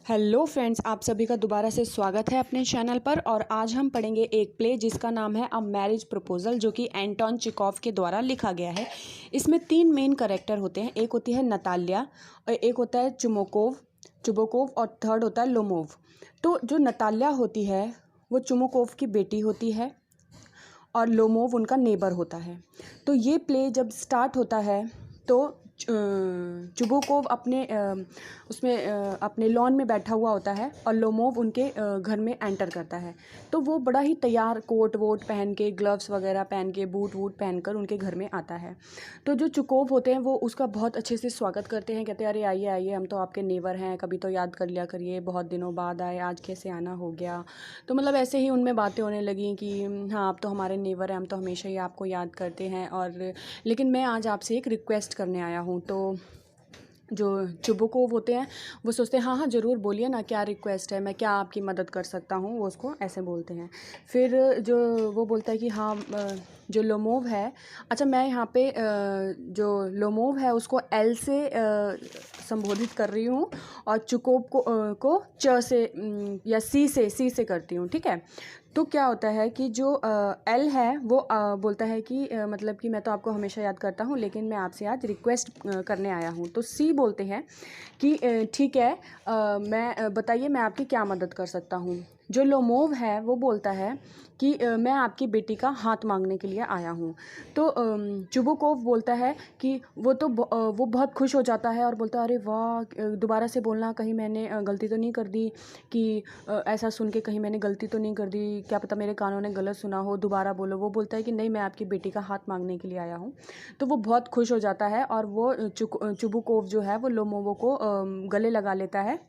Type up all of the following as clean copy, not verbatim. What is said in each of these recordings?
Hello friends, आप सभी का दोबारा से स्वागत है अपने चैनल पर। और आज हम पढ़ेंगे एक प्ले जिसका नाम है अ मैरिज प्रपोजल, जो कि एंटोन चेखोव के द्वारा लिखा गया है। इसमें तीन मेन कैरेक्टर होते हैं। एक होती है नताल्या, और एक होता है चुबोकोव और थर्ड होता है लोमोव। तो जो नताल्या होती है वो चुमोकोव की बेटी होती है और लोमोव उनका नेबर होता है। तो ये प्ले जब स्टार्ट होता है तो चुबोकोव अपने लॉन में बैठा हुआ होता है और लोमोव उनके घर में एंटर करता है। तो वो बड़ा ही तैयार कोट वोट पहन के, ग्लव्स वगैरह पहन के, बूट वूट पहन कर उनके घर में आता है। तो जो चुकोव होते हैं वो उसका बहुत अच्छे से स्वागत करते हैं, कहते हैं अरे आइए आइए, हम तो आपके नेबर हैं, कभी तो याद कर लिया करिए, बहुत दिनों बाद आए, आज कैसे आना हो गया। तो मतलब ऐसे ही उनमें बातें होने लगी कि हाँ, आप तो हमारे नेबर हैं, हम तो हमेशा ही आपको याद करते हैं, और लेकिन मैं आज आपसे एक रिक्वेस्ट करने आया हूँ। तो जो चुबोकोव होते हैं वो सोचते हैं हाँ हाँ ज़रूर बोलिए ना, क्या रिक्वेस्ट है, मैं क्या आपकी मदद कर सकता हूँ, वो उसको ऐसे बोलते हैं। फिर जो वो बोलता है कि हाँ, जो लोमोव है, अच्छा मैं यहाँ पे जो लोमोव है उसको एल से संबोधित कर रही हूँ और चुकोव को च से या सी से करती हूँ, ठीक है। तो क्या होता है कि जो एल है वो बोलता है कि मतलब कि मैं तो आपको हमेशा याद करता हूँ, लेकिन मैं आपसे आज रिक्वेस्ट करने आया हूँ। तो सी बोलते हैं कि ठीक है, मैं बताइए मैं आपकी क्या मदद कर सकता हूँ। जो लोमोव है वो बोलता है कि मैं आपकी बेटी का हाथ मांगने के लिए आया हूँ। तो चुबोकोव बोलता है कि वो बहुत खुश हो जाता है और बोलता है अरे वाह, दोबारा से बोलना, कहीं मैंने गलती तो नहीं कर दी, कि ऐसा सुन के कहीं मैंने गलती तो नहीं कर दी, क्या पता मेरे कानों ने गलत सुना हो, दोबारा बोलो। वो बोलता है कि नहीं, मैं आपकी बेटी का हाथ मांगने के लिए आया हूँ। तो वो बहुत खुश हो जाता है और वो चुबोकोव जो है वो लोमोवो को गले लगा लेता है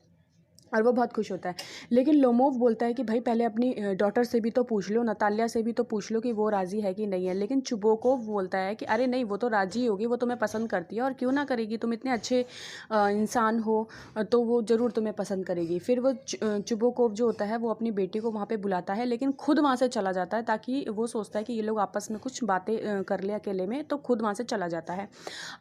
और वो बहुत खुश होता है। लेकिन लोमोव बोलता है कि भाई पहले अपनी डॉटर से भी तो पूछ लो, नताल्या से भी तो पूछ लो कि वो राज़ी है कि नहीं है। लेकिन चुबोकोव बोलता है कि अरे नहीं, वो तो राज़ी होगी, वो तुम्हें पसंद करती है, और क्यों ना करेगी, तुम इतने अच्छे इंसान हो, तो वो ज़रूर तुम्हें पसंद करेगी। फिर वो चुबोकोव जो होता है वो अपनी बेटी को वहाँ पर बुलाता है, लेकिन खुद वहाँ से चला जाता है, ताकि वो सोचता है कि ये लोग आपस में कुछ बातें कर ले अकेले में, तो खुद वहाँ से चला जाता है।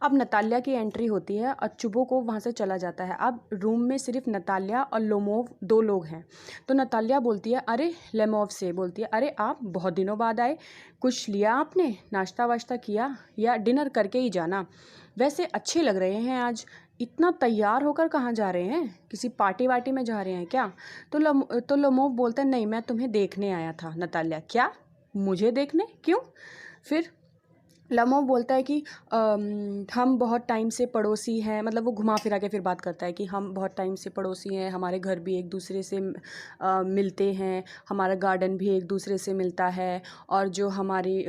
अब नताल्या की एंट्री होती है और चुबोकोव वहाँ से चला जाता है। अब रूम में सिर्फ नताल्या और लोमोव दो लोग हैं। तो नताल्या बोलती है, अरे लेमोव से बोलती है, अरे आप बहुत दिनों बाद आए, कुछ लिया आपने, नाश्ता वाश्ता किया, या डिनर करके ही जाना, वैसे अच्छे लग रहे हैं आज, इतना तैयार होकर कहाँ जा रहे हैं, किसी पार्टी वार्टी में जा रहे हैं क्या। तो लोमोव बोलता है नहीं, मैं तुम्हें देखने आया था। नताल्या, क्या मुझे देखने, क्यों। फिर लमोव बोलता है कि हम बहुत टाइम से पड़ोसी हैं, मतलब वो घुमा फिरा के फिर बात करता है कि हम बहुत टाइम से पड़ोसी हैं, हमारे घर भी एक दूसरे से मिलते हैं, हमारा गार्डन भी एक दूसरे से मिलता है, और जो हमारी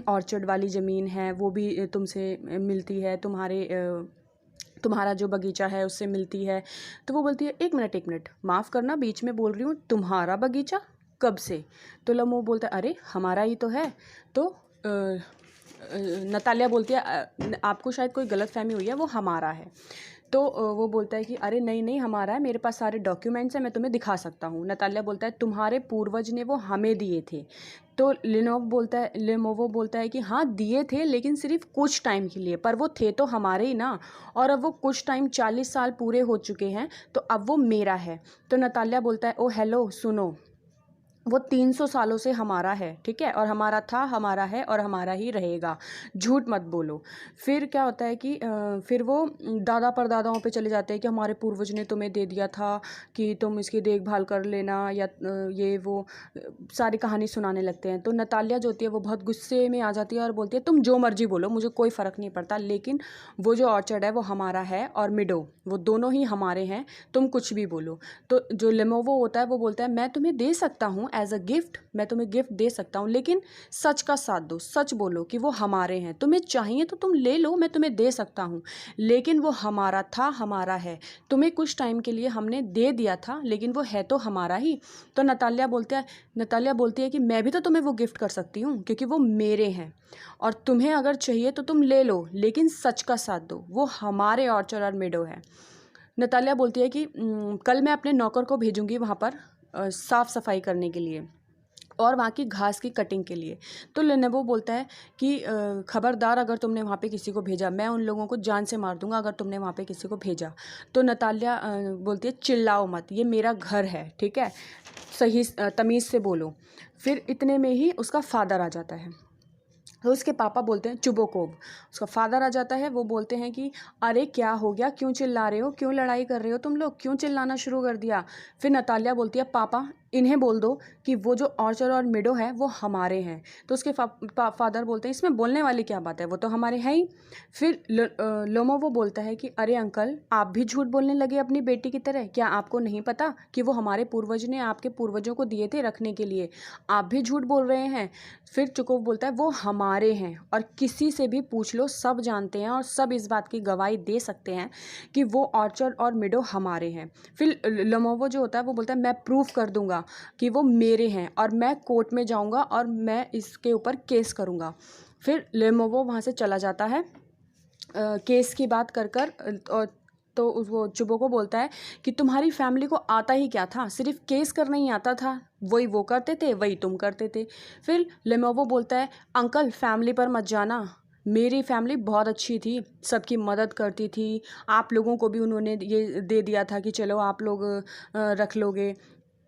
ऑर्चर्ड वाली ज़मीन है वो भी तुमसे मिलती है, तुम्हारा जो बगीचा है उससे मिलती है। तो वो बोलती है एक मिनट, माफ़ करना, बीच में बोल रही हूँ, तुम्हारा बगीचा कब से। तो लमोव बोलता है अरे हमारा ही तो है। तो नताल्या बोलती है आपको शायद कोई गलतफहमी हुई है, वो हमारा है। तो वो बोलता है कि अरे नहीं नहीं, हमारा है, मेरे पास सारे डॉक्यूमेंट्स हैं, मैं तुम्हें दिखा सकता हूँ। नताल्या बोलता है तुम्हारे पूर्वज ने वो हमें दिए थे। तो लेमोवो बोलता है कि हाँ दिए थे, लेकिन सिर्फ कुछ टाइम के लिए, पर वो थे तो हमारे ही ना, और अब वो कुछ टाइम 40 साल पूरे हो चुके हैं, तो अब वो मेरा है। तो नताल्या बोलता है ओ हेलो सुनो, वो 300 सालों से हमारा है, ठीक है, और हमारा था, हमारा है और हमारा ही रहेगा, झूठ मत बोलो। फिर क्या होता है कि फिर वो दादा परदादाओं पे चले जाते हैं कि हमारे पूर्वज ने तुम्हें दे दिया था कि तुम इसकी देखभाल कर लेना, या ये वो सारी कहानी सुनाने लगते हैं। तो नताल्या जो होती है वो बहुत गुस्से में आ जाती है और बोलती है तुम जो मर्जी बोलो, मुझे कोई फ़र्क नहीं पड़ता, लेकिन वो जो ऑर्चर्ड है वो हमारा है, और मिडो, वो दोनों ही हमारे हैं, तुम कुछ भी बोलो। तो जो लेमोवो होता है वो बोलता है मैं तुम्हें दे सकता हूँ एज अ गिफ्ट, मैं तुम्हें गिफ्ट दे सकता हूँ, लेकिन सच का साथ दो, सच बोलो कि वो हमारे हैं, तुम्हें चाहिए तो तुम ले लो, मैं तुम्हें दे सकता हूँ, लेकिन वो हमारा था, हमारा है, तुम्हें कुछ टाइम के लिए हमने दे दिया था, लेकिन वो है तो हमारा ही। तो नताल्या बोलती है कि मैं भी तो तुम्हें वो गिफ्ट कर सकती हूँ, क्योंकि वो मेरे हैं, और तुम्हें अगर चाहिए तो तुम ले लो, लेकिन सच का साथ दो, वो हमारे ऑर्चर्ड और मेडो है। नताल्या बोलती है कि कल मैं अपने नौकर को भेजूंगी वहाँ पर साफ़ सफाई करने के लिए, और वहाँ की घास की कटिंग के लिए। तो लेनोवो बोलता है कि खबरदार, अगर तुमने वहाँ पे किसी को भेजा, मैं उन लोगों को जान से मार दूंगा अगर तुमने वहाँ पे किसी को भेजा। तो नतालिया बोलती है चिल्लाओ मत, ये मेरा घर है, ठीक है, सही तमीज़ से बोलो। फिर इतने में ही उसका फादर आ जाता है। तो उसके पापा बोलते हैं चुबोकोव, उसका फादर आ जाता है। वो बोलते हैं कि अरे क्या हो गया, क्यों चिल्ला रहे हो, क्यों लड़ाई कर रहे हो तुम लोग, क्यों चिल्लाना शुरू कर दिया। फिर नतालिया बोलती है पापा इन्हें बोल दो कि वो जो ऑर्चर और मिडो है वो हमारे हैं। तो उसके फादर बोलते हैं इसमें बोलने वाली क्या बात है, वो तो हमारे हैं ही। फिर लोमोवो बोलता है कि अरे अंकल, आप भी झूठ बोलने लगे अपनी बेटी की तरह, क्या आपको नहीं पता कि वो हमारे पूर्वज ने आपके पूर्वजों को दिए थे रखने के लिए, आप भी झूठ बोल रहे हैं। फिर चुकोव बोलता है वो हमारे हैं और किसी से भी पूछ लो, सब जानते हैं और सब इस बात की गवाही दे सकते हैं कि वो ऑर्चर और मिडो हमारे हैं। फिर लोमोवो जो होता है वो बोलता है मैं प्रूफ कर दूंगा कि वो मेरे हैं और मैं कोर्ट में जाऊंगा और मैं इसके ऊपर केस करूंगा। फिर लेमोवो वहाँ से चला जाता है केस की बात कर कर। तो वो चुबो को बोलता है कि तुम्हारी फैमिली को आता ही क्या था, सिर्फ केस करना ही आता था, वही वो करते थे वही तुम करते थे। फिर लेमोवो बोलता है अंकल फैमिली पर मत जाना, मेरी फैमिली बहुत अच्छी थी, सबकी मदद करती थी, आप लोगों को भी उन्होंने ये दे दिया था कि चलो आप लोग रख लोगे।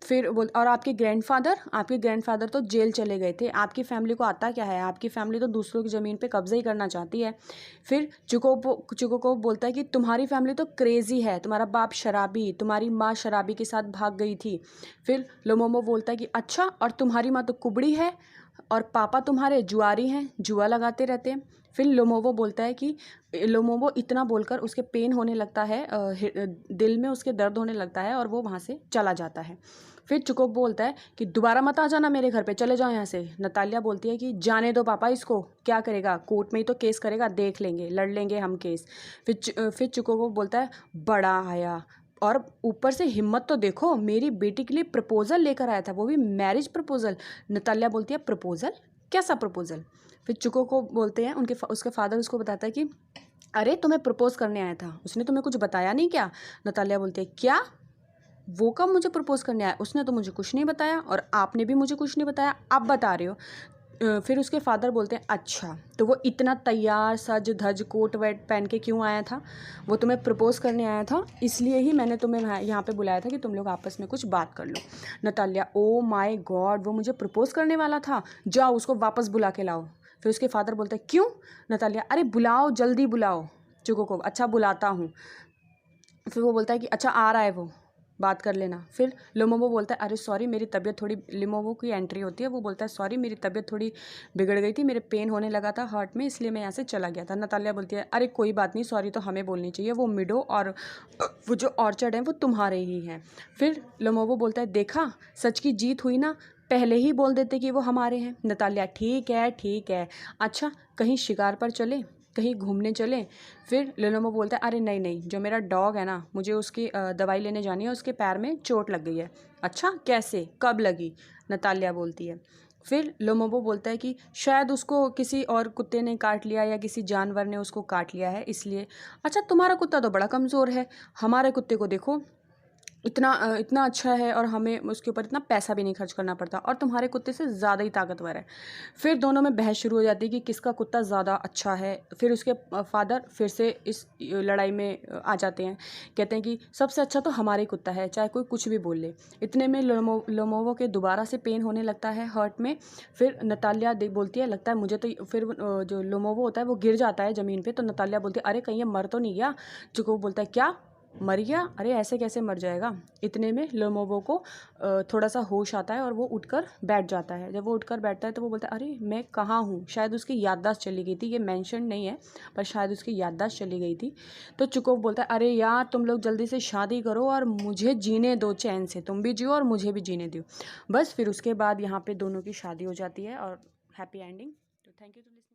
फिर बोल और आपके ग्रैंडफादर तो जेल चले गए थे, आपकी फैमिली को आता क्या है, आपकी फैमिली तो दूसरों की ज़मीन पे कब्जा ही करना चाहती है। फिर चुकोको बोलता है कि तुम्हारी फैमिली तो क्रेज़ी है, तुम्हारा बाप शराबी, तुम्हारी माँ शराबी के साथ भाग गई थी। फिर लोमोमो बोलता है कि अच्छा, और तुम्हारी माँ तो कुबड़ी है और पापा तुम्हारे जुआरी हैं, जुआ लगाते रहते हैं। फिर लोमोवो बोलता है कि लोमोवो इतना बोलकर उसके पेन होने लगता है, दिल में उसके दर्द होने लगता है और वो वहाँ से चला जाता है। फिर चुकोब बोलता है कि दोबारा मत आ जाना मेरे घर पे, चले जाओ यहाँ से। नतालिया बोलती है कि जाने दो पापा, इसको क्या करेगा, कोर्ट में ही तो केस करेगा, देख लेंगे, लड़ लेंगे हम केस। फिर चुकोब बोलता है बड़ा आया और ऊपर से हिम्मत तो देखो, मेरी बेटी के लिए प्रपोज़ल लेकर आया था, वो भी मैरिज प्रपोज़ल। नतालिया बोलती है प्रपोज़ल, कैसा प्रपोज़ल। फिर चुको को बोलते हैं उसके फादर उसको बताता है कि अरे तुम्हें प्रपोज़ करने आया था, उसने तुम्हें कुछ बताया नहीं क्या। नतालिया बोलती है क्या, वो कब मुझे प्रपोज़ करने आया, उसने तो मुझे कुछ नहीं बताया और आपने भी मुझे कुछ नहीं बताया, आप बता रहे हो। फिर उसके फादर बोलते हैं अच्छा, तो वो इतना तैयार सज धज कोट वेट पहन के क्यों आया था, वो तुम्हें प्रपोज़ करने आया था, इसलिए ही मैंने तुम्हें यहाँ पे बुलाया था कि तुम लोग आपस में कुछ बात कर लो। नतालिया ओ माय गॉड, वो मुझे प्रपोज़ करने वाला था, जाओ उसको वापस बुला के लाओ। फिर उसके फादर बोलते हैं क्यों। नतालिया अरे बुलाओ, जल्दी बुलाओ। चुको को अच्छा बुलाता हूँ। फिर वो बोलता है कि अच्छा आ रहा है, वो बात कर लेना। फिर लोमोवो बोलता है अरे सॉरी मेरी तबीयत थोड़ी, लिमोवो की एंट्री होती है, वो बोलता है सॉरी मेरी तबीयत थोड़ी बिगड़ गई थी, मेरे पेन होने लगा था हार्ट में, इसलिए मैं यहाँ से चला गया था। नतालिया बोलती है अरे कोई बात नहीं, सॉरी तो हमें बोलनी चाहिए, वो मिडो और वो जो ऑर्चर्ड है वो तुम्हारे ही हैं। फिर लोमोवो बोलता है देखा, सच की जीत हुई ना, पहले ही बोल देते कि वो हमारे हैं। नतालिया ठीक है, अच्छा कहीं शिकार पर चले, कहीं घूमने चलें। फिर लेनोवो बोलता है अरे नहीं, जो मेरा डॉग है ना, मुझे उसकी दवाई लेने जानी है, उसके पैर में चोट लग गई है। अच्छा कैसे, कब लगी। नतालिया बोलती है। फिर लोमोबो बोलता है कि शायद उसको किसी और कुत्ते ने काट लिया या किसी जानवर ने उसको काट लिया है इसलिए। अच्छा तुम्हारा कुत्ता तो बड़ा कमज़ोर है, हमारे कुत्ते को देखो, इतना अच्छा है और हमें उसके ऊपर इतना पैसा भी नहीं खर्च करना पड़ता, और तुम्हारे कुत्ते से ज़्यादा ही ताकतवर है। फिर दोनों में बहस शुरू हो जाती है कि किसका कुत्ता ज़्यादा अच्छा है। फिर उसके फादर फिर से इस लड़ाई में आ जाते हैं, कहते हैं कि सबसे अच्छा तो हमारा ही कुत्ता है, चाहे कोई कुछ भी बोल ले। इतने में लोमोवो के दोबारा से पेन होने लगता है हर्ट में। फिर नतालिया बोलती है लगता है मुझे तो, फिर जो लोमोवो होता है वो गिर जाता है ज़मीन पर। तो नतालिया बोलती है अरे कहीं ये मर तो नहीं गया। जो बोलता है क्या मर गया, अरे ऐसे कैसे मर जाएगा। इतने में लोमोवो को थोड़ा सा होश आता है और वो उठकर बैठ जाता है। जब वो उठकर बैठता है तो वो बोलता है अरे मैं कहाँ हूँ, शायद उसकी याददाश्त चली गई थी, ये मेंशन नहीं है पर शायद उसकी याददाश्त चली गई थी। तो चुकोव बोलता है अरे यार तुम लोग जल्दी से शादी करो और मुझे जीने दो चैन से, तुम भी जियो और मुझे भी जीने दो। बस फिर उसके बाद यहाँ पे दोनों की शादी हो जाती है और हैप्पी एंडिंग। तो थैंक यू।